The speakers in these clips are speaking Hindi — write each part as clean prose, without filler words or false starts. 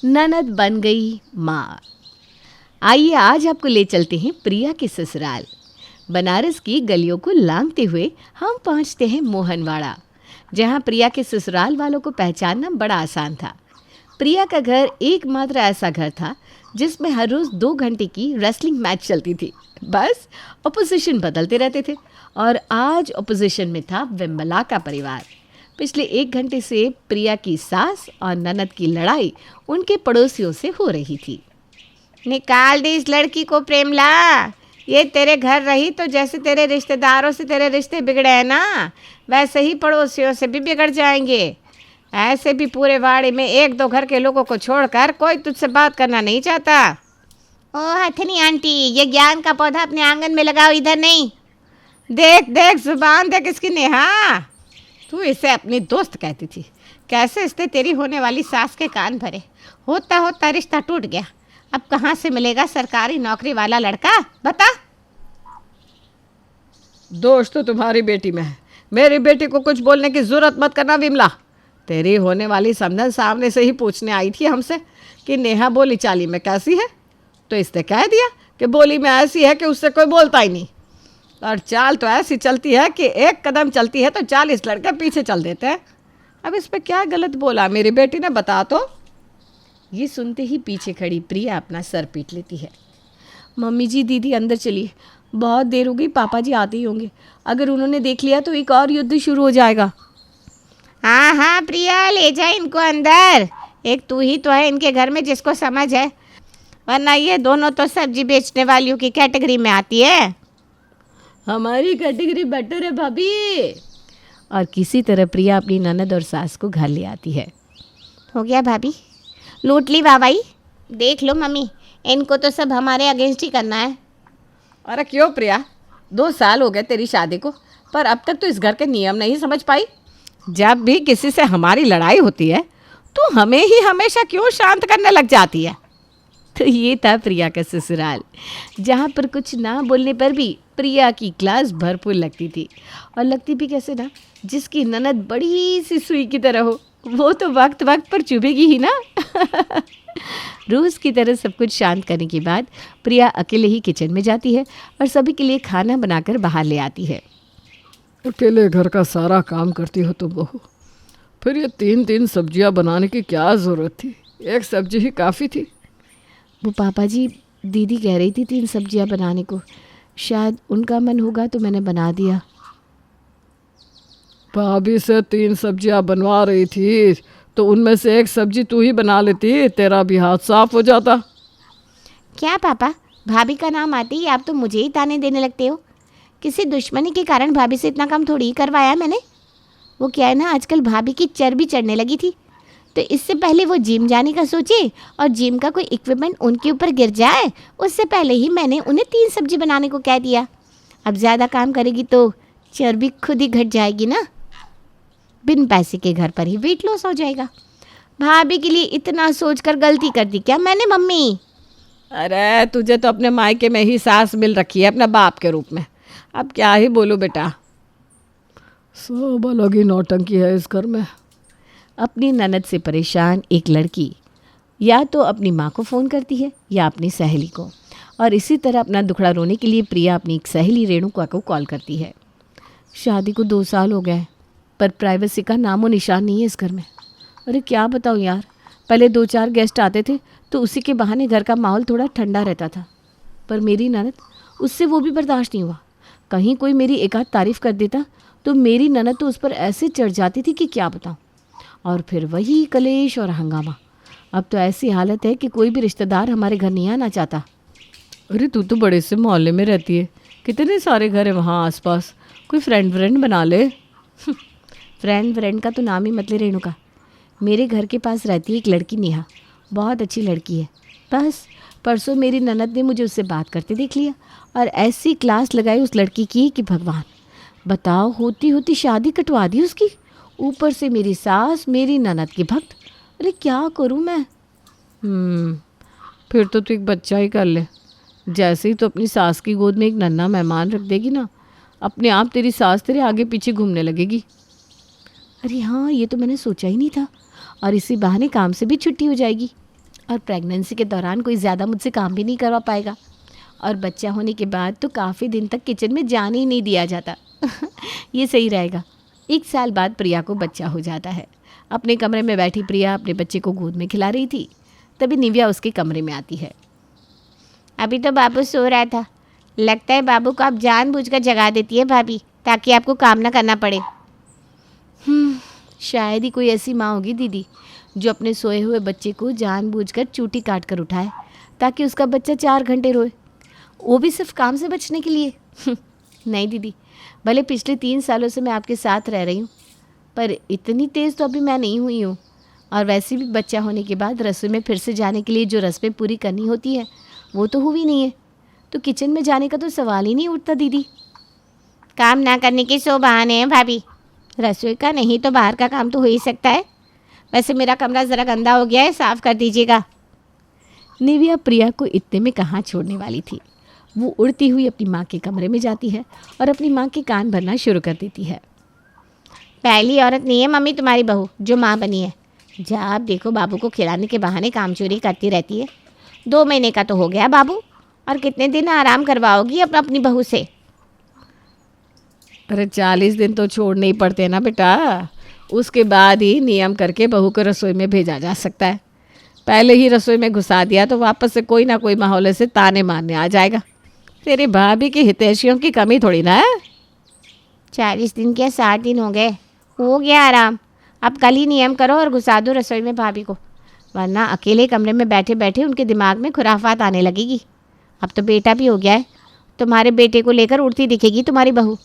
ननद बन गई माँ। आइए आज आपको ले चलते हैं प्रिया के ससुराल। बनारस की गलियों को लांघते हुए हम पहुंचते हैं मोहनवाड़ा, जहां प्रिया के ससुराल वालों को पहचानना बड़ा आसान था। प्रिया का घर एकमात्र ऐसा घर था जिसमें हर रोज़ 2 घंटे की रेसलिंग मैच चलती थी। बस ऑपोजिशन बदलते रहते थे और आज ऑपोजिशन में था विमला का परिवार। पिछले 1 घंटे से प्रिया की सास और ननद की लड़ाई उनके पड़ोसियों से हो रही थी। निकाल दी इस लड़की को प्रेमला। ये तेरे घर रही तो जैसे तेरे रिश्तेदारों से तेरे रिश्ते बिगड़े हैं ना, वैसे ही पड़ोसियों से भी बिगड़ जाएंगे। ऐसे भी पूरे वाड़े में 1-2 घर के लोगों को छोड़कर कोई तुझसे बात करना नहीं चाहता। ओ हथनी आंटी, ये ज्ञान का पौधा अपने आंगन में लगाओ, इधर नहीं। देख देख जुबान देख इसकी नेहा। तू इसे अपनी दोस्त कहती थी, कैसे इसने तेरी होने वाली सास के कान भरे। होता होता रिश्ता टूट गया। अब कहाँ से मिलेगा सरकारी नौकरी वाला लड़का, बता। दोष तो तुम्हारी बेटी में है, मेरी बेटी को कुछ बोलने की जरूरत मत करना विमला। तेरी होने वाली समधन सामने से ही पूछने आई थी हमसे कि नेहा बोली चाली में कैसी है, तो इसने कह दिया कि बोली में ऐसी है कि उससे कोई बोलता ही नहीं। और चाल तो ऐसी चलती है कि 1 कदम चलती है तो 40 लड़के पीछे चल देते हैं। अब इस पर क्या गलत बोला मेरी बेटी ने, बता तो। ये सुनते ही पीछे खड़ी प्रिया अपना सर पीट लेती है। मम्मी जी, दीदी अंदर चलिए, बहुत देर हो गई, पापा जी आते ही होंगे। अगर उन्होंने देख लिया तो एक और युद्ध शुरू हो जाएगा। हाँ हाँ प्रिया, ले जा इनको अंदर। एक तू ही तो है इनके घर में जिसको समझ है, वरना ये दोनों तो सब्जी बेचने वालियों की कैटेगरी में आती है। हमारी कैटेगरी बेटर है भाभी। और किसी तरह प्रिया अपनी ननद और सास को घर ले आती है। हो गया भाभी, लूट ली वाहवाही। देख लो मम्मी, इनको तो सब हमारे अगेंस्ट ही करना है। अरे क्यों प्रिया, 2 साल हो गए तेरी शादी को, पर अब तक तो इस घर के नियम नहीं समझ पाई। जब भी किसी से हमारी लड़ाई होती है तो हमें ही हमेशा क्यों शांत करने लग जाती है। तो ये था प्रिया का ससुराल, जहाँ पर कुछ ना बोलने पर भी प्रिया की क्लास भरपूर लगती थी। और लगती भी कैसे ना, जिसकी ननद बड़ी सी सुई की तरह हो, वो तो वक्त वक्त पर चुभेगी ही ना। रोज़ की तरह सब कुछ शांत करने के बाद प्रिया अकेले ही किचन में जाती है और सभी के लिए खाना बनाकर बाहर ले आती है। अकेले घर का सारा काम करती हो तुम बहू, फिर ये 3-3 सब्जियां बनाने की क्या ज़रूरत थी, 1 सब्जी ही काफ़ी थी। वो पापा जी, दीदी कह रही थी 3 सब्जियां बनाने को, शायद उनका मन होगा तो मैंने बना दिया। भाभी से 3 सब्जियां बनवा रही थी तो उनमें से 1 सब्जी तू ही बना लेती, तेरा भी हाथ साफ हो जाता। क्या पापा, भाभी का नाम आते ही आप तो मुझे ही ताने देने लगते हो। किसी दुश्मनी के कारण भाभी से इतना काम थोड़ी ही करवाया मैंने। वो क्या है ना, आजकल भाभी की चर्बी चढ़ने लगी थी, तो इससे पहले वो जिम जाने का सोचे और जिम का कोई इक्विपमेंट उनके ऊपर गिर जाए, उससे पहले ही मैंने उन्हें 3 सब्जी बनाने को कह दिया। अब ज़्यादा काम करेगी तो चर्बी खुद ही घट जाएगी ना। बिन पैसे के घर पर ही वेट लॉस हो जाएगा। भाभी के लिए इतना सोचकर गलती कर दी क्या मैंने मम्मी? अरे तुझे तो अपने मायके में ही सास मिल रखी है अपने बाप के रूप में, अब क्या ही बोलूँ बेटा। सब अलग ही नौटंकी है इस घर में। अपनी ननद से परेशान एक लड़की या तो अपनी माँ को फ़ोन करती है या अपनी सहेली को, और इसी तरह अपना दुखड़ा रोने के लिए प्रिया अपनी एक सहेली रेणुका को कॉल करती है। शादी को 2 साल हो गए, पर प्राइवेसी का नामो निशान नहीं है इस घर में। अरे क्या बताऊँ यार, पहले 2-4 गेस्ट आते थे तो उसी के बहाने घर का माहौल थोड़ा ठंडा रहता था, पर मेरी ननद, उससे वो भी बर्दाश्त नहीं हुआ। कहीं कोई मेरी एक आध तारीफ़ कर देता तो मेरी ननद तो उस पर ऐसे चढ़ जाती थी कि क्या बताऊँ। और फिर वही कलेश और हंगामा। अब तो ऐसी हालत है कि कोई भी रिश्तेदार हमारे घर नहीं आना चाहता। अरे तू तो बड़े से मोहल्ले में रहती है, कितने सारे घर है वहाँ आसपास, कोई फ्रेंड बना ले। फ्रेंड का तो नाम ही मत ले रेणुका। मेरे घर के पास रहती है एक लड़की नेहा, बहुत अच्छी लड़की है। बस परसों मेरी ननद ने मुझे उससे बात करते देख लिया और ऐसी क्लास लगाई उस लड़की की कि भगवान, बताओ, होती होती शादी कटवा दी उसकी। ऊपर से मेरी सास मेरी ननद की भक्त। अरे क्या करूं मैं। फिर तो तू एक बच्चा ही कर ले। जैसे ही तो अपनी सास की गोद में एक नन्हा मेहमान रख देगी ना, अपने आप तेरी सास तेरे आगे पीछे घूमने लगेगी। अरे हाँ, ये तो मैंने सोचा ही नहीं था, और इसी बहाने काम से भी छुट्टी हो जाएगी। और प्रेगनेंसी के दौरान कोई ज़्यादा मुझसे काम भी नहीं करवा पाएगा, और बच्चा होने के बाद तो काफ़ी दिन तक किचन में जाने ही नहीं दिया जाता। ये सही रहेगा। 1 साल बाद प्रिया को बच्चा हो जाता है। अपने कमरे में बैठी प्रिया अपने बच्चे को गोद में खिला रही थी, तभी निव्या उसके कमरे में आती है। अभी तो बाबू सो रहा था, लगता है बाबू को आप जानबूझकर जगा देती है भाभी, ताकि आपको काम ना करना पड़े। शायद ही कोई ऐसी माँ होगी दीदी जो अपने सोए हुए बच्चे को जानबूझकर चूटी काट कर उठाए ताकि उसका बच्चा 4 घंटे रोए, वो भी सिर्फ काम से बचने के लिए। नहीं दीदी, भले पिछले 3 सालों से मैं आपके साथ रह रही हूँ, पर इतनी तेज़ तो अभी मैं नहीं हुई हूँ। और वैसे भी बच्चा होने के बाद रसोई में फिर से जाने के लिए जो रस्में पूरी करनी होती है वो तो हुई नहीं है, तो किचन में जाने का तो सवाल ही नहीं उठता दीदी। काम ना करने के 100 बहाने हैं भाभी, रसोई का नहीं तो बाहर का काम तो हो ही सकता है। वैसे मेरा कमरा ज़रा गंदा हो गया है, साफ़ कर दीजिएगा। निव्या प्रिया को इतने में कहाँ छोड़ने वाली थी। वो उड़ती हुई अपनी माँ के कमरे में जाती है और अपनी माँ के कान भरना शुरू कर देती है। पहली औरत नहीं है मम्मी तुम्हारी बहू जो माँ बनी है। जब देखो बाबू को खिलाने के बहाने काम चोरी करती रहती है। 2 महीने का तो हो गया बाबू, और कितने दिन आराम करवाओगी अपनी बहू से? अरे 40 दिन तो छोड़ने ही पड़ते ना बेटा, उसके बाद ही नियम करके बहू को रसोई में भेजा जा सकता है। पहले ही रसोई में घुसा दिया तो वापस से कोई ना कोई माहौल से ताने मारने आ जाएगा। तेरी भाभी की हितैषियों की कमी थोड़ी ना है। 40 दिन क्या 60 दिन हो गए, हो गया आराम। अब कल ही नियम करो और घुसा दो रसोई में भाभी को, वरना अकेले कमरे में बैठे बैठे उनके दिमाग में खुराफात आने लगेगी। अब तो बेटा भी हो गया है, तुम्हारे बेटे को लेकर उड़ती दिखेगी तुम्हारी बहू।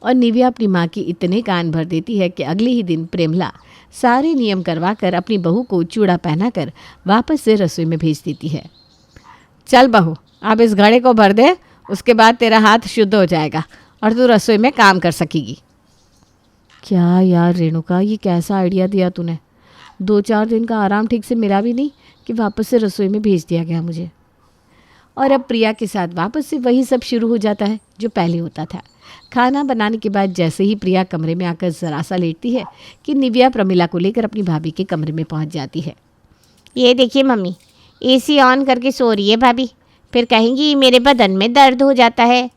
और निव्या अपनी माँ की इतने कान भर देती है कि अगले ही दिन प्रेमला सारे नियम करवा कर अपनी बहू को चूड़ा पहनाकर वापस से रसोई में भेज देती है। चल बहू, अब इस घड़े को भर दे, उसके बाद तेरा हाथ शुद्ध हो जाएगा और तू रसोई में काम कर सकेगी। क्या यार रेणुका, ये कैसा आइडिया दिया तूने। 2-4 दिन का आराम ठीक से मिला भी नहीं कि वापस से रसोई में भेज दिया गया मुझे। और अब प्रिया के साथ वापस से वही सब शुरू हो जाता है जो पहले होता था। खाना बनाने के बाद जैसे ही प्रिया कमरे में आकर ज़रा सा लेटती है कि निव्या प्रमिला को लेकर अपनी भाभी के कमरे में पहुंच जाती है। ये देखिए मम्मी, एसी ऑन करके सो रही है भाभी, फिर कहेंगी मेरे बदन में दर्द हो जाता है।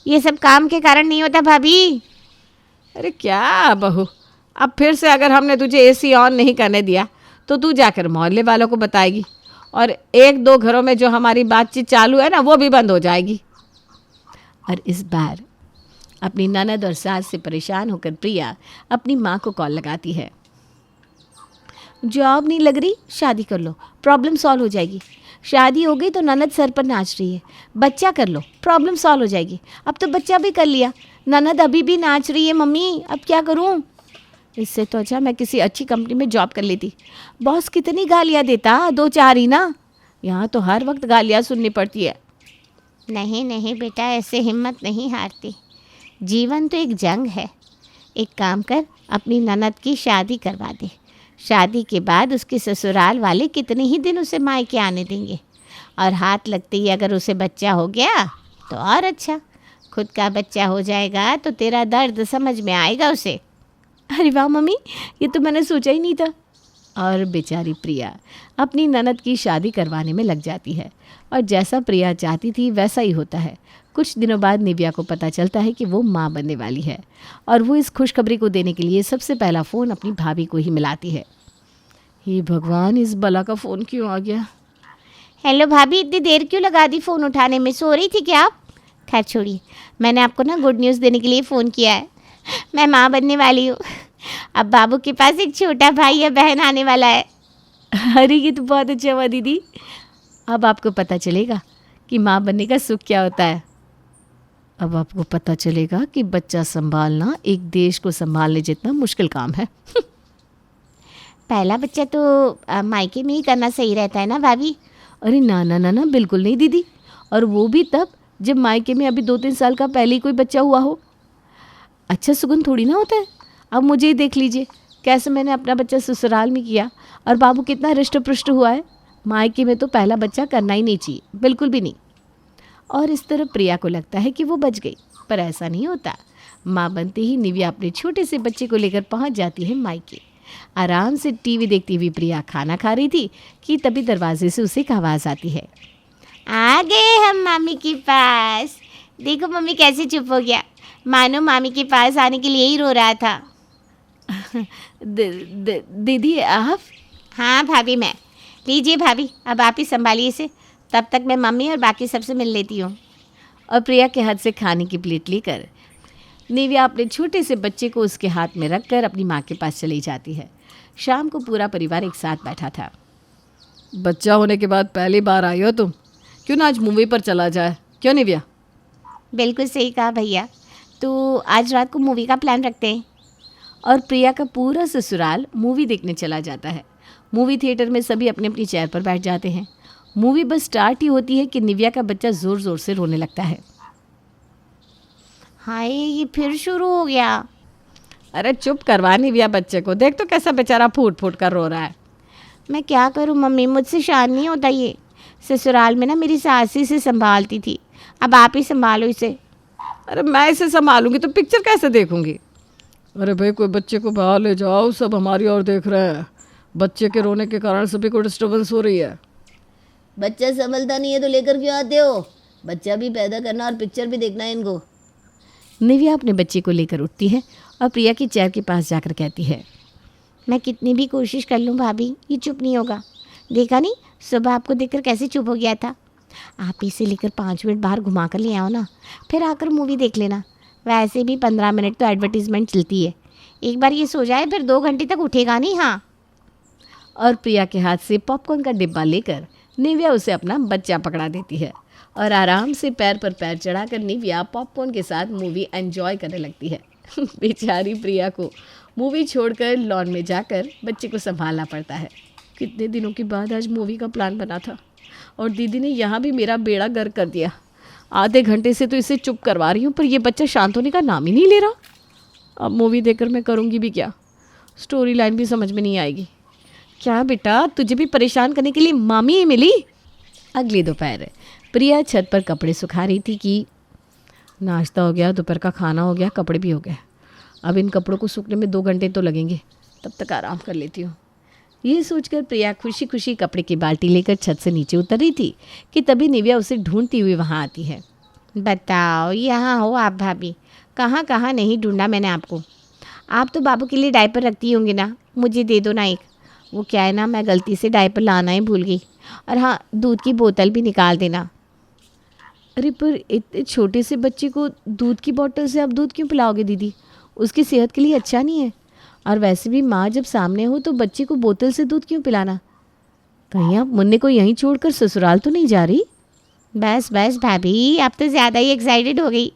ये सब काम के कारण नहीं होता भाभी। अरे क्या बहू, अब फिर से अगर हमने तुझे एसी ऑन नहीं करने दिया तो तू जाकर मोहल्ले वालों को बताएगी, और 1-2 घरों में जो हमारी बातचीत चालू है ना वो भी बंद हो जाएगी। और इस बार अपनी ननद और सास से परेशान होकर प्रिया अपनी माँ को कॉल लगाती है। जॉब नहीं लग रही, शादी कर लो, प्रॉब्लम सॉल्व हो जाएगी। शादी हो गई तो ननद सर पर नाच रही है, बच्चा कर लो, प्रॉब्लम सॉल्व हो जाएगी। अब तो बच्चा भी कर लिया, ननद अभी भी नाच रही है मम्मी, अब क्या करूँ? इससे तो अच्छा मैं किसी अच्छी कंपनी में जॉब कर लेती। बॉस कितनी गालियाँ देता, 2-4 ही ना, यहाँ तो हर वक्त गालियाँ सुननी पड़ती है। नहीं नहीं बेटा, ऐसे हिम्मत नहीं हारती। जीवन तो एक जंग है। एक काम कर, अपनी ननद की शादी करवा दे। शादी के बाद उसके ससुराल वाले कितने ही दिन उसे मायके आने देंगे, और हाथ लगते ही अगर उसे बच्चा हो गया तो और अच्छा। खुद का बच्चा हो जाएगा तो तेरा दर्द समझ में आएगा उसे। अरे वाह मम्मी, ये तो मैंने सोचा ही नहीं था। और बेचारी प्रिया अपनी ननद की शादी करवाने में लग जाती है, और जैसा प्रिया चाहती थी वैसा ही होता है। कुछ दिनों बाद निव्या को पता चलता है कि वो माँ बनने वाली है, और वो इस खुशखबरी को देने के लिए सबसे पहला फ़ोन अपनी भाभी को ही मिलाती है। हे भगवान, इस बला का फ़ोन क्यों आ गया? हेलो भाभी, इतनी देर क्यों लगा दी फ़ोन उठाने में? सो रही थी क्या आप? खैर छोड़िए, मैंने आपको ना गुड न्यूज़ देने के लिए फ़ोन किया है। मैं माँ बनने वाली हूँ। अब बाबू के पास एक छोटा भाई या बहन आने वाला है। अरे ये तो बहुत अच्छा हुआ दीदी। अब आपको पता चलेगा कि माँ बनने का सुख क्या होता है। अब आपको पता चलेगा कि बच्चा संभालना एक देश को संभालने जितना मुश्किल काम है। पहला बच्चा तो मायके में ही करना सही रहता है ना भाभी? अरे ना ना ना ना, बिल्कुल नहीं दीदी, और वो भी तब जब मायके में अभी 2-3 साल का पहले ही कोई बच्चा हुआ हो। अच्छा सुगंध थोड़ी ना होता है। अब मुझे ही देख लीजिए कैसे मैंने अपना बच्चा ससुराल में किया, और बाबू कितना हृष्ट पुष्ट हुआ है। मायके में तो पहला बच्चा करना ही नहीं चाहिए, बिल्कुल भी नहीं। और इस तरह प्रिया को लगता है कि वो बच गई, पर ऐसा नहीं होता। माँ बनते ही निव्या अपने छोटे से बच्चे को लेकर पहुँच जाती है मायके। आराम से टीवी देखती हुई प्रिया खाना खा रही थी कि तभी दरवाजे से उसे एक आवाज़ आती है। आ गए हम मामी के पास। देखो मम्मी कैसे चुप हो गया, मानो मामी के पास आने के लिए ही रो रहा था। दीदी आप? हाँ भाभी मैं। लीजिए भाभी, अब आप ही संभालिए इसे, तब तक मैं मम्मी और बाकी सबसे मिल लेती हूँ। और प्रिया के हाथ से खाने की प्लेट लेकर निव्या अपने छोटे से बच्चे को उसके हाथ में रखकर अपनी माँ के पास चली जाती है। शाम को पूरा परिवार एक साथ बैठा था। बच्चा होने के बाद पहली बार आई हो तुम, क्यों ना आज मूवी पर चला जाए, क्यों निव्या? बिल्कुल सही कहा भैया, तो आज रात को मूवी का प्लान रखते हैं। और प्रिया का पूरा ससुराल मूवी देखने चला जाता है। मूवी थिएटर में सभी अपनी अपनी चेयर पर बैठ जाते हैं। मूवी बस स्टार्ट ही होती है कि निव्या का बच्चा ज़ोर ज़ोर से रोने लगता है। हाय, ये फिर शुरू हो गया। अरे चुप करवा निव्या बच्चे को, देख तो कैसा बेचारा फूट फूट कर रो रहा है। मैं क्या करूं मम्मी, मुझसे शान नहीं होता ये। ससुराल में ना मेरी सास ही से संभालती थी, अब आप ही संभालो इसे। अरे मैं इसे संभालूंगी तो पिक्चर कैसे देखूंगी? अरे भाई कोई बच्चे को बाहर ले जाओ, सब हमारी ओर देख रहे हैं। बच्चे के रोने के कारण सभी को डिस्टर्बेंस हो रही है। बच्चा संभलता नहीं है तो लेकर क्यों आते हो? बच्चा भी पैदा करना और पिक्चर भी देखना है इनको। निव्या अपने बच्चे को लेकर उठती है और प्रिया की चेयर के पास जाकर कहती है, मैं कितनी भी कोशिश कर लूं भाभी, ये चुप नहीं होगा। देखा नहीं, सुबह आपको देखकर कैसे चुप हो गया था। आप इसे लेकर 5 मिनट बाहर घुमा कर ले आओ ना, फिर आकर मूवी देख लेना। वैसे भी 15 मिनट तो एडवर्टीजमेंट चलती है। एक बार ये सो जाए फिर 2 घंटे तक उठेगा नहीं। हाँ। और प्रिया के हाथ से पॉपकॉर्न का डिब्बा लेकर निव्या उसे अपना बच्चा पकड़ा देती है और आराम से पैर पर पैर चढ़ाकर निव्या पॉपकॉर्न के साथ मूवी एंजॉय करने लगती है। बेचारी प्रिया को मूवी छोड़कर लॉन में जाकर बच्चे को संभालना पड़ता है। कितने दिनों के बाद आज मूवी का प्लान बना था और दीदी ने यहाँ भी मेरा बेड़ा गर्क कर दिया। आधे घंटे से तो इसे चुप करवा रही हूँ पर ये बच्चा शांत होने का नाम ही नहीं ले रहा। अब मूवी देखकर मैं करूँगी भी क्या? स्टोरी लाइन भी समझ में नहीं आएगी। क्या बेटा, तुझे भी परेशान करने के लिए मामी ही मिली? अगली दोपहर प्रिया छत पर कपड़े सुखा रही थी कि नाश्ता हो गया, दोपहर का खाना हो गया, कपड़े भी हो गए। अब इन कपड़ों को सूखने में 2 घंटे तो लगेंगे, तब तक आराम कर लेती हूँ। ये सोचकर प्रिया खुशी खुशी कपड़े की बाल्टी लेकर छत से नीचे उतर रही थी कि तभी निव्या उसे ढूंढती हुई वहाँ आती है। बताओ, यहाँ हो आप भाभी? कहाँ कहाँ नहीं ढूंढा मैंने आपको। आप तो बाबू के लिए डायपर रखती होंगी ना, मुझे दे दो ना एक। वो क्या है ना, मैं गलती से डायपर लाना ही भूल गई। और हाँ, दूध की बोतल भी निकाल देना। अरे पर इतने छोटे से बच्चे को दूध की बोतल से आप दूध क्यों पिलाओगे दीदी? उसकी सेहत के लिए अच्छा नहीं है। और वैसे भी माँ जब सामने हो तो बच्चे को बोतल से दूध क्यों पिलाना? कहीं आप मुन्ने को यहीं छोड़कर ससुराल तो नहीं जा रही? बस बस भाभी, आप तो ज़्यादा ही एक्साइटेड हो गई।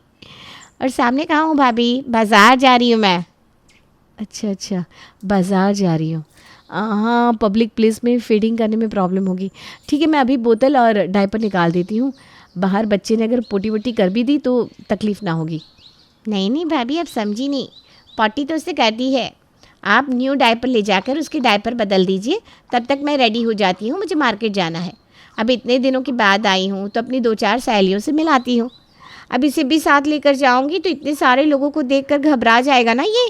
और सामने कहाँ हूँ भाभी? बाज़ार जा रही हूँ मैं। अच्छा, बाज़ार जा रही हूँ। हाँ, पब्लिक प्लेस में फीडिंग करने में प्रॉब्लम होगी। ठीक है, मैं अभी बोतल और डायपर निकाल देती हूँ। बाहर बच्चे ने अगर पोटी वोटी कर भी दी तो तकलीफ़ ना होगी। नहीं भाभी, आप समझी नहीं। पॉटी तो उससे कर दी है। आप न्यू डायपर ले जाकर उसके डायपर बदल दीजिए, तब तक मैं रेडी हो जाती हूँ। मुझे मार्केट जाना है। अब इतने दिनों के बाद आई हूँ तो अपनी 2-4 सहेलियों से मिलाती हूँ। अब इसे भी साथ लेकर जाऊँगी तो इतने सारे लोगों को देखकर घबरा जाएगा ना ये,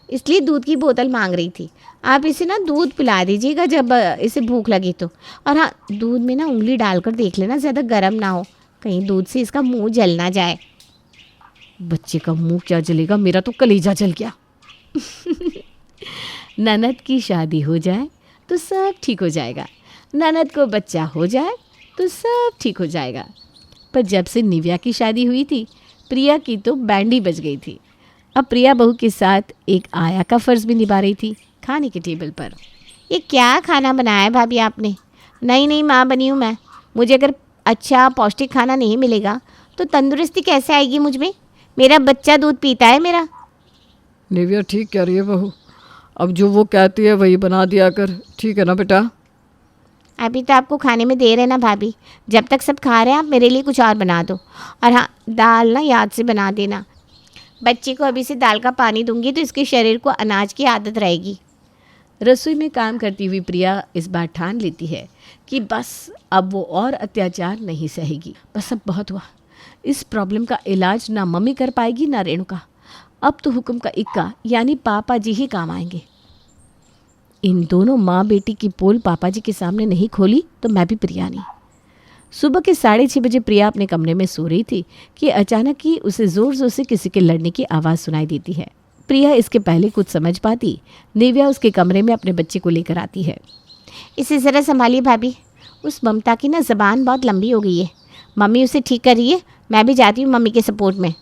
इसलिए दूध की बोतल मांग रही थी। आप इसे ना दूध पिला दीजिएगा जब इसे भूख लगी तो। और हाँ, दूध में ना उंगली डालकर देख लेना, ज़्यादा गर्म ना हो, कहीं दूध से इसका मुंह जल ना जाए। बच्चे का मुंह क्या जलेगा, मेरा तो कलेजा जल गया। ननद की शादी हो जाए तो सब ठीक हो जाएगा, ननद को बच्चा हो जाए तो सब ठीक हो जाएगा। पर जब से निव्या की शादी हुई थी, प्रिया की तो बैंडी बज गई थी। अब प्रिया बहू के साथ एक आया का फ़र्ज़ भी निभा रही थी खाने के टेबल पर। ये क्या खाना बनाया है भाभी आपने? नहीं माँ बनी हूँ मैं। मुझे अगर अच्छा पौष्टिक खाना नहीं मिलेगा तो तंदुरुस्ती कैसे आएगी मुझ में? मेरा बच्चा दूध पीता है मेरा। निव्या ठीक कह रही है बहू, अब जो वो कहती है वही बना दिया कर, ठीक है ना बेटा? अभी तो आपको खाने में देर है ना भाभी, जब तक सब खा रहे हैं आप मेरे लिए कुछ और बना दो। और हाँ, दाल ना याद से बना देना। बच्चे को अभी से दाल का पानी दूंगी तो इसके शरीर को अनाज की आदत रहेगी। रसोई में काम करती हुई प्रिया इस बार ठान लेती है कि बस अब वो और अत्याचार नहीं सहेगी। बस अब बहुत हुआ। इस प्रॉब्लम का इलाज ना मम्मी कर पाएगी ना रेणुका। अब तो हुक्म का इक्का यानी पापा जी ही काम आएंगे। इन दोनों माँ बेटी की पोल पापा जी के सामने नहीं खोली तो मैं भी प्रिया नहीं। सुबह के 6:30 बजे प्रिया अपने कमरे में सो रही थी कि अचानक ही उसे ज़ोर ज़ोर से किसी के लड़ने की आवाज़ सुनाई देती है। प्रिया इसके पहले कुछ समझ पाती, निव्या उसके कमरे में अपने बच्चे को लेकर आती है। इसे ज़रा संभालिए भाभी, उस ममता की ना ज़बान बहुत लंबी हो गई है। मम्मी उसे ठीक कर रही है, मैं भी जाती हूँ मम्मी के सपोर्ट में।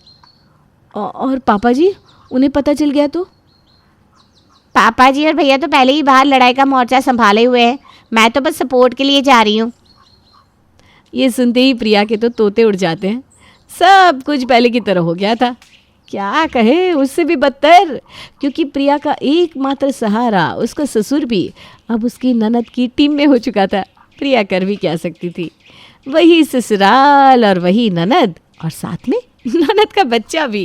और पापा जी, उन्हें पता चल गया तो? पापा जी और भैया तो पहले ही बाहर लड़ाई का मोर्चा संभाले हुए हैं, मैं तो बस सपोर्ट के लिए जा रही हूँ। ये सुनते ही प्रिया के तो तोते उड़ जाते हैं। सब कुछ पहले की तरह हो गया था, क्या कहे, उससे भी बदतर, क्योंकि प्रिया का एकमात्र सहारा उसका ससुर भी अब उसकी ननद की टीम में हो चुका था। प्रिया कर भी क्या सकती थी, वही ससुराल और वही ननद और साथ में ननद का बच्चा भी।